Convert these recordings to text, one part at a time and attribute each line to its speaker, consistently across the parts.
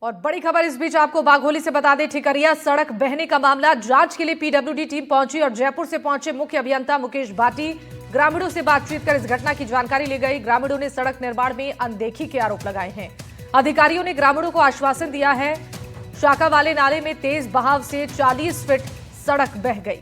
Speaker 1: और बड़ी खबर इस बीच आपको बाघोली से बता दें, ठिकरिया सड़क बहने का मामला जांच के लिए पीडब्ल्यूडी टीम पहुंची और जयपुर से पहुंचे मुख्य अभियंता मुकेश भाटी ग्रामीणों से बातचीत कर इस घटना की जानकारी ली गई। ग्रामीणों ने सड़क निर्माण में अनदेखी के आरोप लगाए हैं। अधिकारियों ने ग्रामीणों को आश्वासन दिया है। शाखा वाले नाले में तेज बहाव से 40 फीट सड़क बह गई।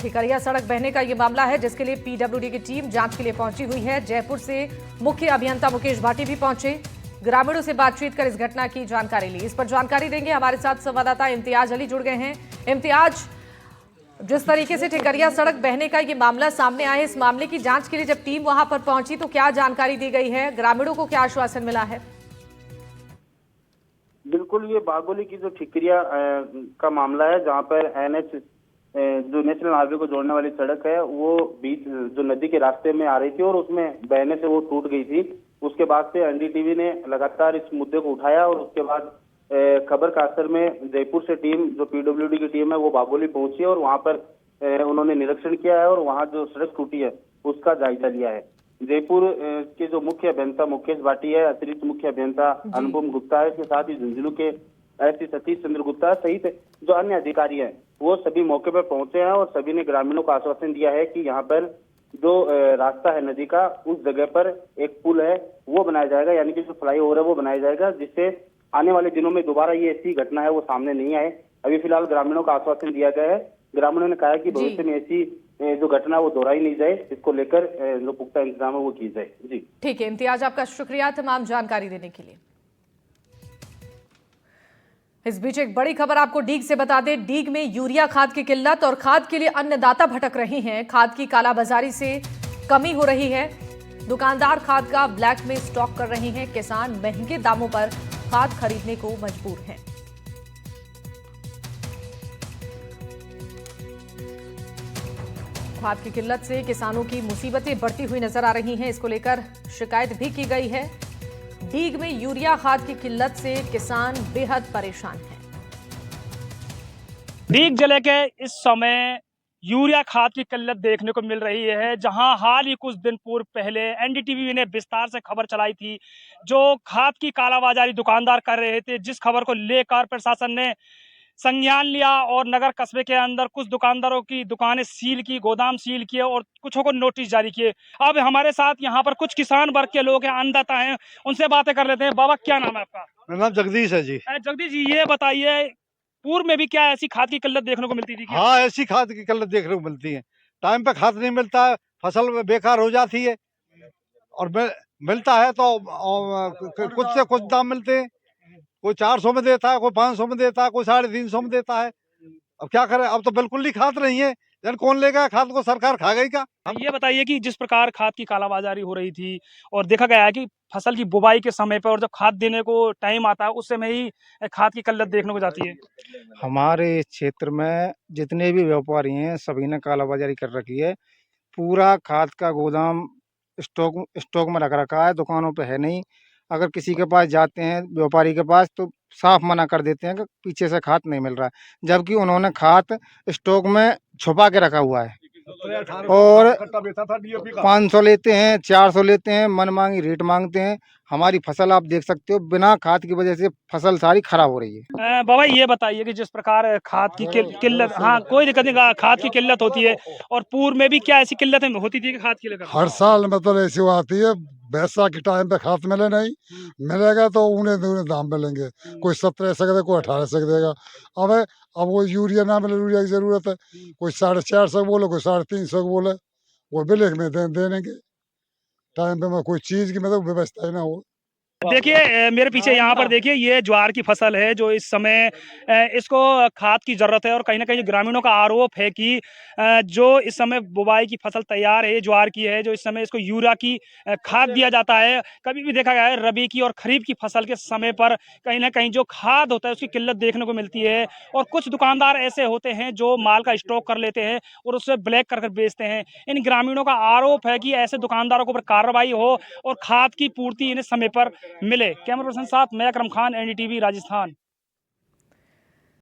Speaker 1: ठिकरिया सड़क बहने का यह मामला है जिसके लिए पीडब्ल्यूडी की टीम जांच के लिए पहुंची हुई है। जयपुर से मुख्य अभियंता मुकेश भाटी भी पहुंचे, ग्रामीणों से बातचीत कर इस घटना की जानकारी ली। इस पर जानकारी देंगे हमारे साथ संवाददाता इम्तियाज अली जुड़ गए हैं। इम्तियाज, जिस तरीके से ठिकरिया सड़क बहने का ये मामला सामने आया, इस मामले की जांच के लिए जब टीम वहां पर पहुंची तो क्या जानकारी दी गई है, ग्रामीणों को क्या आश्वासन मिला है?
Speaker 2: बिल्कुल, ये बाघोली की जो ठिकरिया का मामला है, जहां पर एनएच जो नेशनल हाईवे को जोड़ने वाली सड़क है, वो बीच जो नदी के रास्ते में आ रही थी और उसमें बहने से वो टूट गई थी। उसके बाद से एनडीटीवी ने लगातार इस मुद्दे को उठाया और उसके बाद खबर का असर में जयपुर से टीम, जो पीडब्ल्यूडी की टीम है, वो बाघोली पहुंची और वहां पर उन्होंने निरीक्षण किया है और वहां जो सड़क टूटी है उसका जायजा लिया है। जयपुर के जो मुख्य अभियंता मुकेश भाटी है, अतिरिक्त मुख्य अभियंता अनुपम गुप्ता है, इसके साथ ही झुंझुनू के एसपी सतीश चंद्र गुप्ता सहित जो अन्य अधिकारी हैं, वो सभी मौके पर पहुंचे हैं और सभी ने ग्रामीणों को आश्वासन दिया है कि यहाँ पर जो रास्ता है नदी का, उस जगह पर एक पुल है वो बनाया जाएगा, यानी कि जो फ्लाईओवर है वो बनाया जाएगा, जिससे आने वाले दिनों में दोबारा ये ऐसी घटना है वो सामने नहीं आए। अभी फिलहाल ग्रामीणों का आश्वासन दिया गया है। ग्रामीणों ने कहा कि भविष्य में ऐसी जो घटना वो दोहराई नहीं जाए, इसको लेकर जो पुख्ता इंतजाम है वो की जाए। जी
Speaker 1: ठीक है इम्तियाज, आपका शुक्रिया तमाम जानकारी देने के लिए। इस बीच एक बड़ी खबर आपको डीग से बता दें। डीग में यूरिया खाद की किल्लत और खाद के लिए अन्नदाता भटक रहे हैं। खाद की कालाबाजारी से कमी हो रही है। दुकानदार खाद का ब्लैक में स्टॉक कर रहे हैं। किसान महंगे दामों पर खाद खरीदने को मजबूर हैं। खाद की किल्लत से किसानों की मुसीबतें बढ़ती हुई नजर आ रही हैं। इसको लेकर शिकायत भी की गई है। डीग में यूरिया खाद की किल्लत से किसान बेहद परेशान हैं।
Speaker 3: डीग जिले के इस समय यूरिया खाद की किल्लत देखने को मिल रही है, जहां हाल ही कुछ दिन पूर्व पहले एनडीटीवी ने विस्तार से खबर चलाई थी, जो खाद की कालाबाजारी दुकानदार कर रहे थे, जिस खबर को लेकर प्रशासन ने संज्ञान लिया और नगर कस्बे के अंदर कुछ दुकानदारों की दुकानें सील की, गोदाम सील किए और कुछों को नोटिस जारी किए। अब हमारे साथ यहाँ पर कुछ किसान वर्ग के लोग हैं, अन्नदाता हैं, उनसे बातें कर लेते हैं। बाबा, क्या नाम है आपका?
Speaker 4: मेरा नाम जगदीश है जी।
Speaker 3: जगदीश जी, ये बताइए, पूर्व में भी क्या ऐसी खाद की किल्लत देखने को मिलती थी क्या?
Speaker 4: हाँ, ऐसी खाद की किल्लत देखने को मिलती है। टाइम पे खाद नहीं मिलता है, फसल बेकार हो जाती है और मिलता है तो कुछ से कुछ दाम मिलते हैं। कोई 400 में देता है, कोई 500 में देता है, कोई 350 में देता है। अब क्या करें, अब तो बिल्कुल ही खाद नहीं है। जन कौन लेगा खाद को, सरकार खा गई क्या?
Speaker 3: ये बताइए कि जिस प्रकार खाद की कालाबाजारी हो रही थी और देखा गया है कि फसल की बुवाई के समय पर और जब खाद देने को टाइम आता है उस समय ही खाद की किल्लत देखने को जाती है।
Speaker 5: हमारे क्षेत्र में जितने भी व्यापारी हैं सभी ने कालाबाजारी कर रखी है। पूरा खाद का गोदाम स्टॉक में रख रखा है, दुकानों पे है नहीं। अगर किसी के पास जाते हैं व्यापारी के पास तो साफ मना कर देते हैं कि पीछे से खाद नहीं मिल रहा है, जबकि उन्होंने खाद स्टॉक में छुपा के रखा हुआ है और 500 लेते हैं, 400 लेते हैं, मनमांगी रेट मांगते हैं। हमारी फसल आप देख सकते हो, बिना खाद की वजह से फसल सारी खराब हो रही है।
Speaker 3: बाबा, ये बताइए कि जिस प्रकार खाद की किल्लत, हाँ कोई दिक्कत नहीं, खाद की किल्लत होती है और पूर्व में भी क्या ऐसी किल्लतें होती थी कि खाद की किल्लत?
Speaker 6: हर साल मतलब ऐसी आती है, बैसाख के टाइम पे खाद मिले नहीं, मिलेगा तो उन्हें दाम मिलेंगे। कोई 17 से देगा, कोई 18 से देगा। अब वो यूरिया ना मिले, यूरिया की जरूरत है, कोई 450 बोले, कोई 350 बोले, वो ब्लैक में देने के टाइम पे कोई चीज की मतलब व्यवस्था ही ना हो।
Speaker 3: देखिए मेरे पीछे यहाँ पर देखिए, ये ज्वार की फसल है जो इस समय इसको खाद की जरूरत है और कहीं ना कहीं ग्रामीणों का आरोप है कि जो इस समय बुवाई की फसल तैयार है, ये ज्वार की है, जो इस समय इसको यूरिया की खाद दिया जाता है। कभी भी देखा गया है रबी की और खरीफ की फसल के समय पर कहीं ना कहीं जो खाद होता है उसकी किल्लत देखने को मिलती है और कुछ दुकानदार ऐसे होते हैं जो माल का स्टॉक कर लेते हैं और उसे ब्लैक कर बेचते हैं। इन ग्रामीणों का आरोप है कि ऐसे दुकानदारों के ऊपर कार्रवाई हो और खाद की पूर्ति इन्हें समय पर मिले। कैमरा पर्सन साथ मैं अकरम खान, एनडीटीवी राजस्थान।